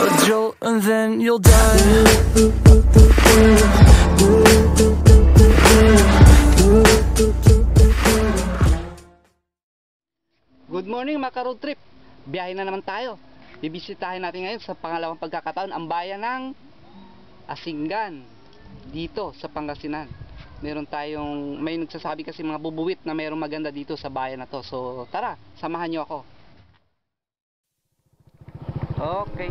a jolt and then you'll die. Good morning mga road trip. Biyahe na naman tayo. Bibisitahin natin ngayon sa pangalawang pagkakataon ang bayan ng Asingan dito sa Pangasinan. May nagsasabi kasi mga bubuwit na mayroong maganda dito sa bayan na to. So tara, samahan nyo ako. Okay.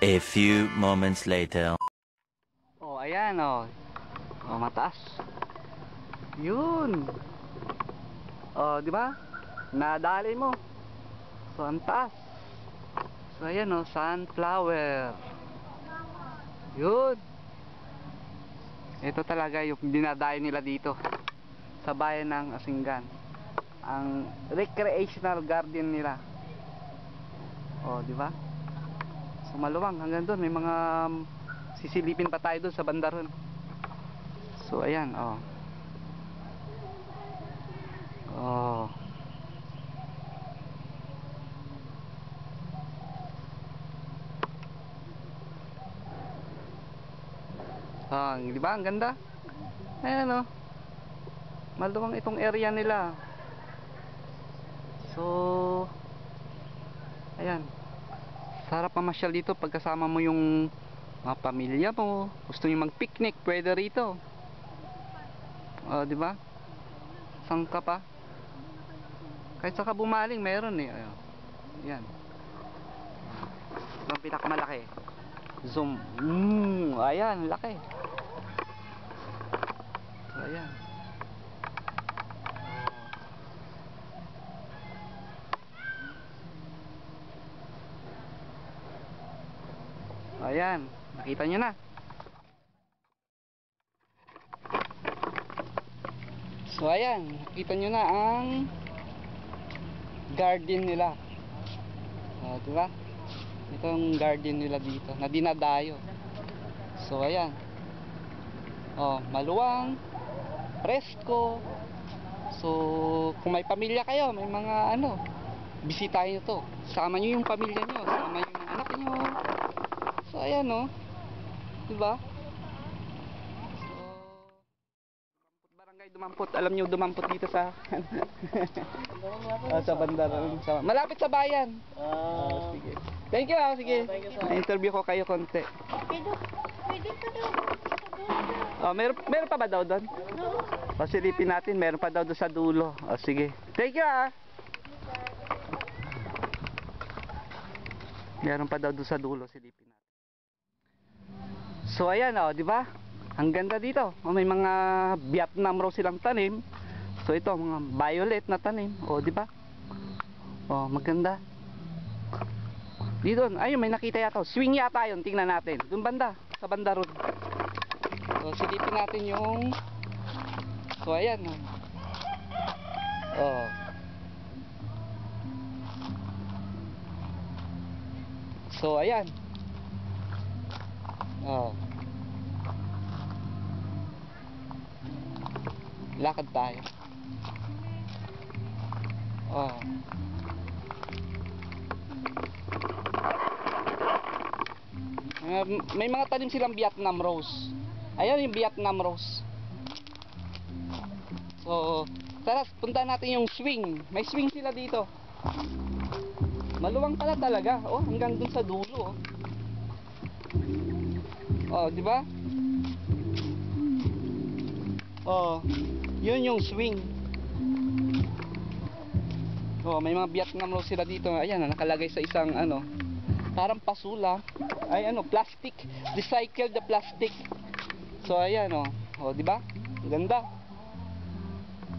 A few moments later. Oh, ayan oh. Oh, mataas. Yun. Oh, di ba? Nadali mo. So, ang taas. So, ayan oh, sunflower. Yun. Ito talaga yung dinadayo nila dito sa bayan ng Asingan. Ang recreational garden nila. Oh, di ba? So maluwang hanggang doon, may mga sisilipin pa tayo doon sa banda ron. So ayan, oh. Oh. Ah, di ba? Ang ganda. Ayan oh. Maluwang itong area nila. So ayan. Sarap mamasyal dito pagkasama mo yung mga pamilya mo. Gusto niyo mag-picnic, pwede rito. Oh, di ba? Sangka pa. Kahit sa Kabumaling meron eh. Ayan. Ang pinakamalaki. Zoom. Ayan, laki. So, ayan. Ayan, nakita nyo na. So ayan, nakita nyo na ang garden nila. Diba? Ito ang garden nila dito na dinadayo. So ayan. Oh, maluwang, presko. So kung may pamilya kayo, may mga bisitahin nyo to. Sama nyo yung pamilya nyo, sama yung anak nyo. So ayan oh. Diba? So Barangay Dumampot. Alam niyo Dumampot dito sa sa Bandaran. Malapit sa bayan. Sige. Thank you sige. Na-interview ko kayo konti. Pwede pa daw. Meron pa ba daw doon? No. Silipin natin, meron pa daw doon sa dulo. Sige. Thank you Meron pa daw doon sa dulo, silipin natin. So ayan di ba? Ang ganda dito. May mga Vietnam rose silang tanim. So ito mga violet na tanim. Di ba? Maganda. Dito, ayun may nakita yata. Swing yata 'yon, tingnan natin. Doon banda, sa banda road. So silipin natin yung so ayan. So ayan. Lakad tayo. May mga tanim silang Vietnam rose. Ayan yung Vietnam rose. So, tara, punta natin yung swing. May swing sila dito. Maluwang pala talaga. Oh, hanggang dun sa dulo. Oh, di ba? Oh, yun yung swing. Oh, may mga Vietnam rose sila dito. Ayan, nakalagay sa isang ano, parang pasula. Ay ano, plastic. Recycle the plastic. So ayan oh. Oh, di ba? Ganda.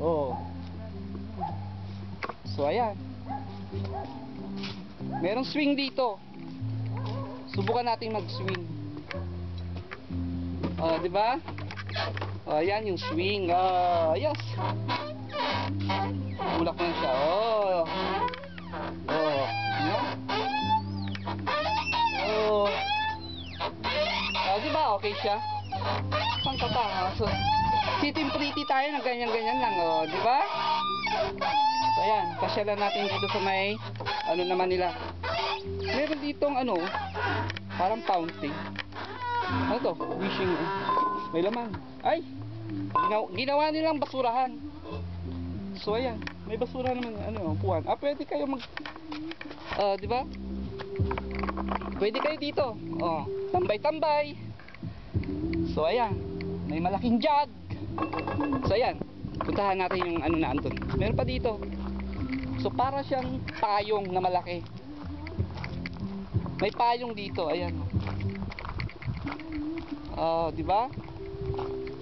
Oh. So ayan. Merong swing dito. Subukan natin mag-swing. Oh, di ba? Oh, ayan yung swing. Yes. Bulak na siya. Oh. Oh. Yan. Oh. Oh, di ba? Okay siya. Saan ka pa? So, sitting pretty tayo na ganyan-ganyan lang. Oh, di ba? So, ayan. Pasyalan natin dito sa may ano naman nila. Meron ditong ano, parang fountain. Ano to? Wishing. May laman. Ay! Ginawa nilang basurahan. So ayan, may basura naman ano, upuan. Pwede kayo mag di ba? Pwede kayo dito. Oh, tambay-tambay. So ayan, may malaking jug. So ayan, puntahan natin yung ano na andun. Meron pa dito. So para siyang payong na malaki. May payong dito, ayan. Di ba?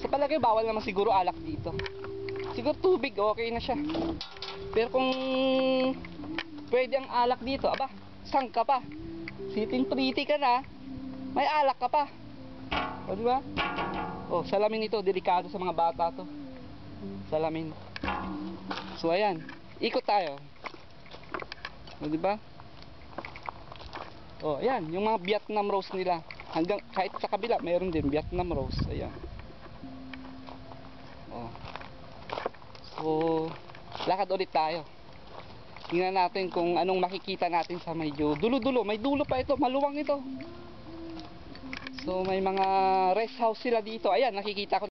Sa palagay bawal naman siguro alak dito. Siguro tubig okay na siya. Pero kung pwede ang alak dito, aba, sang ka pa. Sitting pretty ka na, may alak ka pa. O di ba? Oh, salamin ito, delikado sa mga bata to. Salamin. So ayan, ikot tayo. O di ba? Oh, ayan, yung mga Vietnam rose nila. Hanggang kahit sa kabila, mayroon din Vietnam rose. Ayan. Oh. So, lakad ulit tayo. Tingnan natin kung anong makikita natin sa medyo dulo-dulo. May dulo pa ito, maluwang ito. So, may mga rest house sila dito. Ayan, nakikita ko.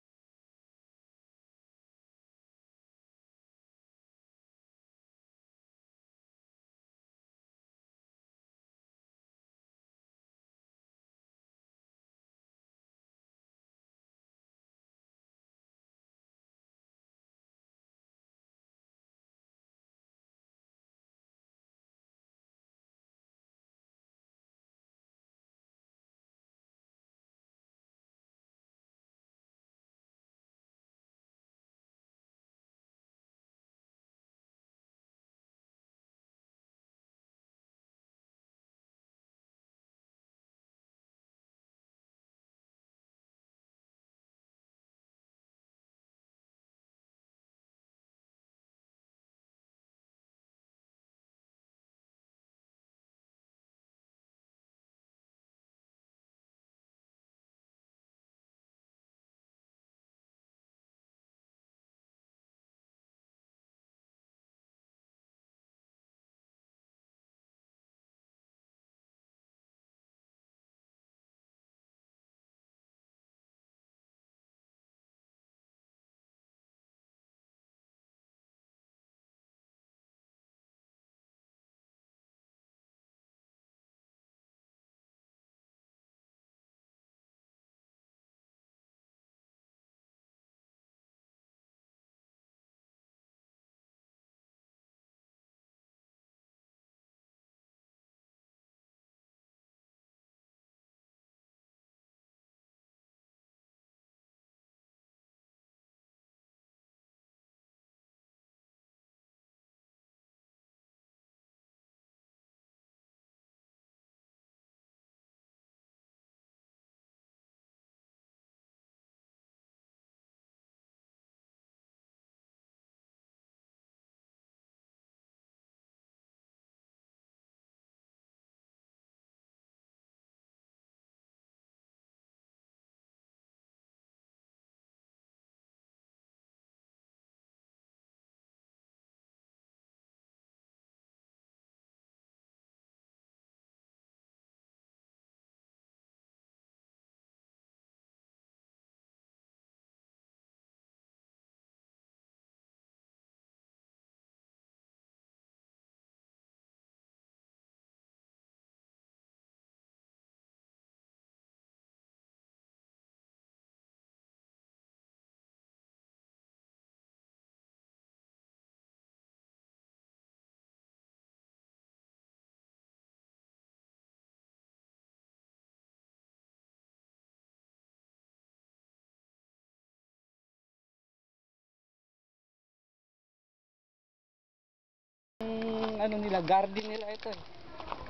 Ano nila, garden nila ito eh.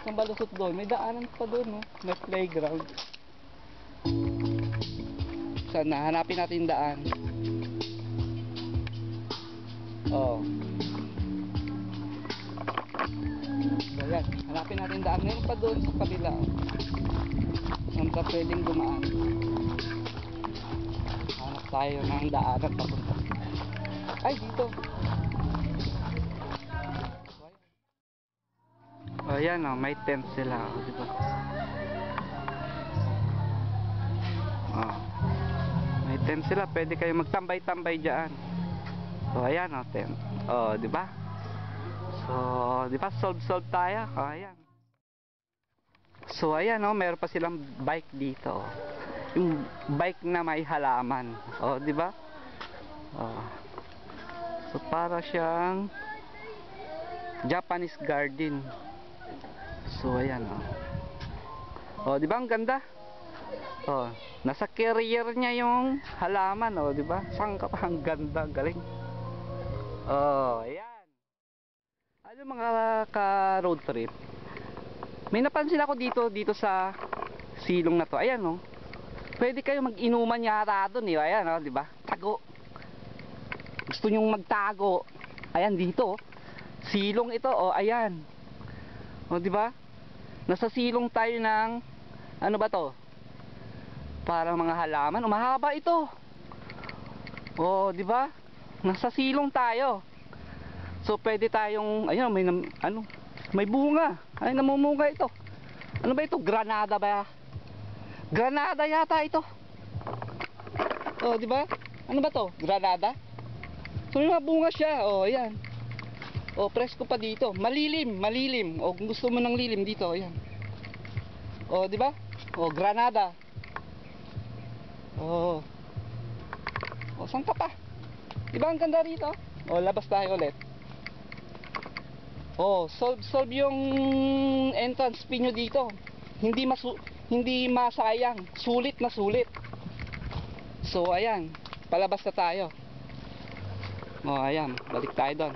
Isang balusot doon, may daanan pa doon, no? May playground. Sana, hanapin natin yung daan. Oh. So, yan. Hanapin natin daan. Meron pa doon sa kabila. Saan ka pwedeng dumaan. Hanap tayo ng daanan papunta. Ay, dito. O yan o, may tent sila o, diba? O, may tent sila, pwede kayo magtambay-tambay dyan. So ayan o, tent. O, diba? So, diba, solve tayo. O, ayan. So ayan o, meron pa silang bike dito. Yung bike na may halaman. O, diba? O. So para siyang Japanese garden. So ayan oh. Oh, di ba ang ganda? Oh, nasa carrier niya yung halaman oh, di ba? Sangkap ang ganda, galing. Oh, ayan. Ano mga ka-road trip? May napansin ako dito sa silong na to. Ayan oh. Pwede kayo mag-inuman yata doon, eh. Ayan oh, di ba? Tago. Gusto nyong magtago. Ayan dito oh. Silong ito oh, ayan. O, di ba? Nasa silong tayo ng ano ba to? Parang mga halaman, mahaba ito. O, di ba? Nasa silong tayo. So pwede tayong ayun, may bunga. Ay, namumunga ito. Ano ba ito? Granada ba? Granada yata ito. O, di ba? Ano ba to? Granada? So may mga bunga siya. O, ayan. O, presko pa dito. Malilim, malilim. O, kung gusto mo ng lilim dito, ayan. O, di ba? O, Granada. O. O, saan ka pa? Di ba ang ganda rito? O, labas tayo ulit. O, solve yung entrance fee nyo dito. Hindi masayang. Sulit na sulit. So, ayan. Palabas na tayo. O, ayan. Balik tayo doon.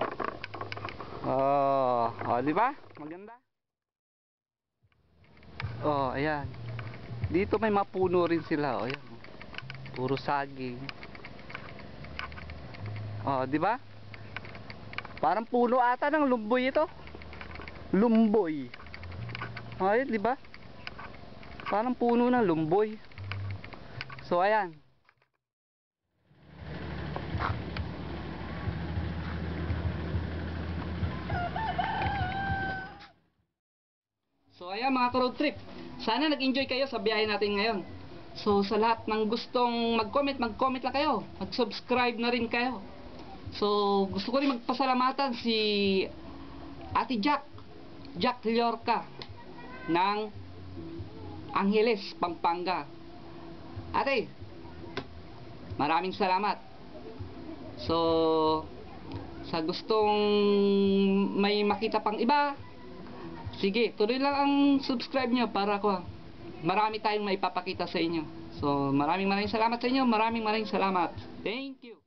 Oh, di ba? Maganda. Oh, ayan. Dito may mapuno rin sila, oh, ayan. Puro saging. Oh, di ba? Parang puno ata ng lumboy ito. Lumboy. Oh, ayan, di ba? Parang puno ng lumboy. So, ayan. So ayan mga ka-road trip, sana nag-enjoy kayo sa biyahe natin ngayon. So sa lahat ng gustong mag-comment lang kayo. Mag-subscribe na rin kayo. So gusto ko rin magpasalamatan si Ate Jack Llorca ng Angeles, Pampanga. Ate, maraming salamat. So sa gustong may makita pang iba, sige, tuloy lang ang subscribe nyo para marami tayong maipapakita sa inyo. So, maraming salamat sa inyo. Maraming salamat. Thank you.